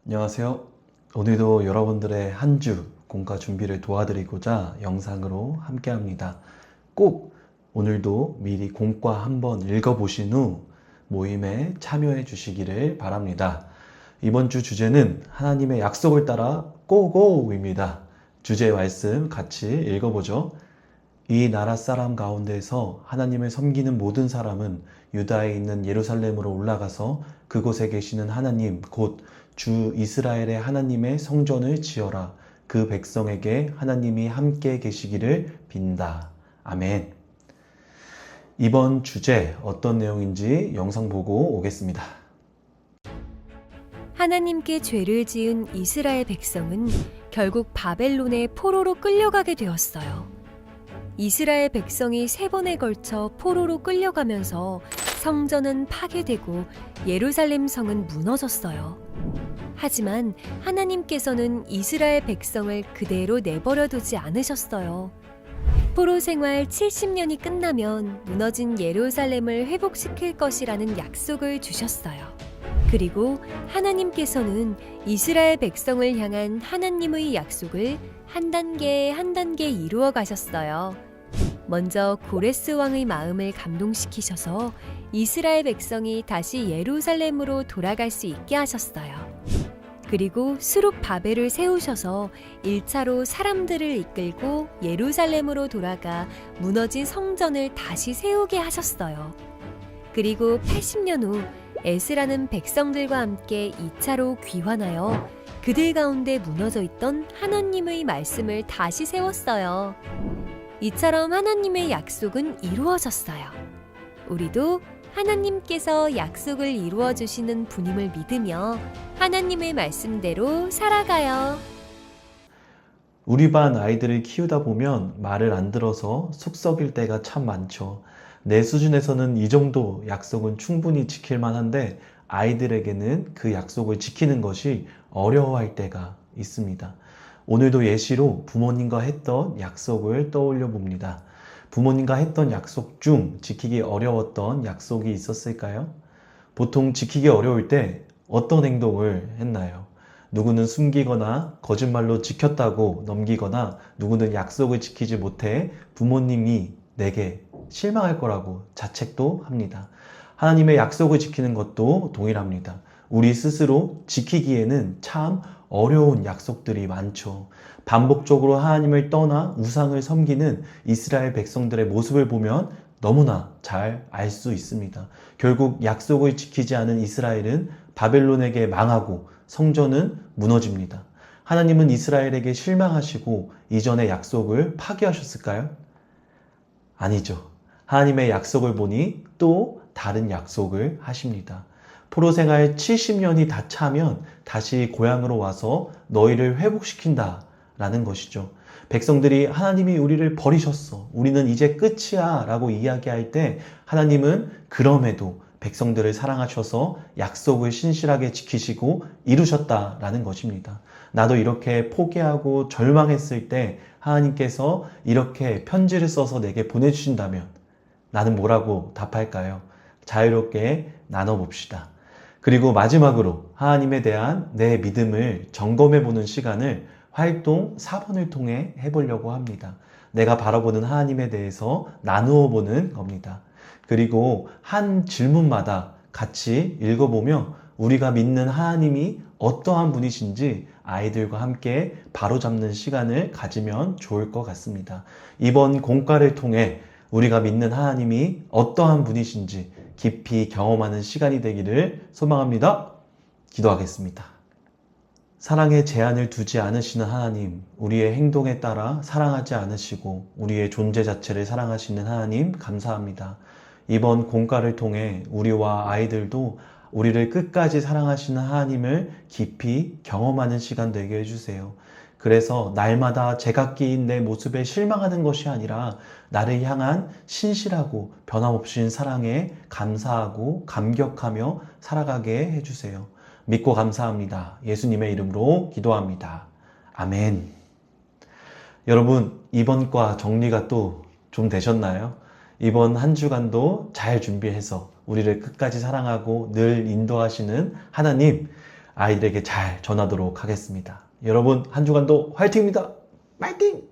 안녕하세요. 오늘도 여러분들의 한 주 공과 준비를 도와드리고자 영상으로 함께합니다. 꼭 오늘도 미리 공과 한번 읽어보신 후 모임에 참여해 주시기를 바랍니다. 이번 주 주제는 하나님의 약속을 따라 고고입니다. 주제 말씀 같이 읽어보죠. 이 나라 사람 가운데서 하나님을 섬기는 모든 사람은 유다에 있는 예루살렘으로 올라가서 그곳에 계시는 하나님 곧 주 이스라엘의 하나님의 성전을 지어라. 그 백성에게 하나님이 함께 계시기를 빈다. 아멘. 이번 주제 어떤 내용인지 영상 보고 오겠습니다. 하나님께 죄를 지은 이스라엘 백성은 결국 바벨론의 포로로 끌려가게 되었어요. 이스라엘 백성이 3번에 걸쳐 포로로 끌려가면서 성전은 파괴되고 예루살렘 성은 무너졌어요. 하지만 하나님께서는 이스라엘 백성을 그대로 내버려 두지 않으셨어요. 포로 생활 70년이 끝나면 무너진 예루살렘을 회복시킬 것이라는 약속을 주셨어요. 그리고 하나님께서는 이스라엘 백성을 향한 하나님의 약속을 한 단계 한 단계 이루어 가셨어요. 먼저 고레스 왕의 마음을 감동시키셔서 이스라엘 백성이 다시 예루살렘으로 돌아갈 수 있게 하셨어요. 그리고 수룹 바벨을 세우셔서 1차로 사람들을 이끌고 예루살렘으로 돌아가 무너진 성전을 다시 세우게 하셨어요. 그리고 80년 후 에스라는 백성들과 함께 2차로 귀환하여 그들 가운데 무너져 있던 하나님의 말씀을 다시 세웠어요. 이처럼 하나님의 약속은 이루어졌어요. 우리도 하나님께서 약속을 이루어 주시는 분임을 믿으며 하나님의 말씀대로 살아가요. 우리 반 아이들을 키우다 보면 말을 안 들어서 속 썩일 때가 참 많죠. 내 수준에서는 이 정도 약속은 충분히 지킬 만한데 아이들에게는 그 약속을 지키는 것이 어려워할 때가 있습니다. 오늘도 예시로 부모님과 했던 약속을 떠올려 봅니다. 부모님과 했던 약속 중 지키기 어려웠던 약속이 있었을까요? 보통 지키기 어려울 때 어떤 행동을 했나요? 누구는 숨기거나 거짓말로 지켰다고 넘기거나 누구는 약속을 지키지 못해 부모님이 내게 실망할 거라고 자책도 합니다. 하나님의 약속을 지키는 것도 동일합니다. 우리 스스로 지키기에는 참 어려운 약속들이 많죠. 반복적으로 하나님을 떠나 우상을 섬기는 이스라엘 백성들의 모습을 보면 너무나 잘 알 수 있습니다. 결국 약속을 지키지 않은 이스라엘은 바벨론에게 망하고 성전은 무너집니다. 하나님은 이스라엘에게 실망하시고 이전의 약속을 파기하셨을까요? 아니죠. 하나님의 약속을 보니 또 다른 약속을 하십니다. 포로 생활 70년이 다 차면 다시 고향으로 와서 너희를 회복시킨다 라는 것이죠. 백성들이 하나님이 우리를 버리셨어. 우리는 이제 끝이야 라고 이야기할 때 하나님은 그럼에도 백성들을 사랑하셔서 약속을 신실하게 지키시고 이루셨다라는 것입니다. 나도 이렇게 포기하고 절망했을 때 하나님께서 이렇게 편지를 써서 내게 보내주신다면 나는 뭐라고 답할까요? 자유롭게 나눠봅시다. 그리고 마지막으로 하나님에 대한 내 믿음을 점검해보는 시간을 활동 4번을 통해 해보려고 합니다. 내가 바라보는 하나님에 대해서 나누어 보는 겁니다. 그리고 한 질문마다 같이 읽어보며 우리가 믿는 하나님이 어떠한 분이신지 아이들과 함께 바로잡는 시간을 가지면 좋을 것 같습니다. 이번 공과를 통해 우리가 믿는 하나님이 어떠한 분이신지 깊이 경험하는 시간이 되기를 소망합니다. 기도하겠습니다. 사랑에 제한을 두지 않으시는 하나님, 우리의 행동에 따라 사랑하지 않으시고 우리의 존재 자체를 사랑하시는 하나님 감사합니다. 이번 공과를 통해 우리와 아이들도 우리를 끝까지 사랑하시는 하나님을 깊이 경험하는 시간 되게 해주세요. 그래서 날마다 제각기인 내 모습에 실망하는 것이 아니라 나를 향한 신실하고 변함없인 사랑에 감사하고 감격하며 살아가게 해주세요. 믿고 감사합니다. 예수님의 이름으로 기도합니다. 아멘. 여러분, 이번 과 정리가 또 좀 되셨나요? 이번 한 주간도 잘 준비해서 우리를 끝까지 사랑하고 늘 인도하시는 하나님, 아이들에게 잘 전하도록 하겠습니다. 여러분, 한 주간도 화이팅입니다. 파이팅!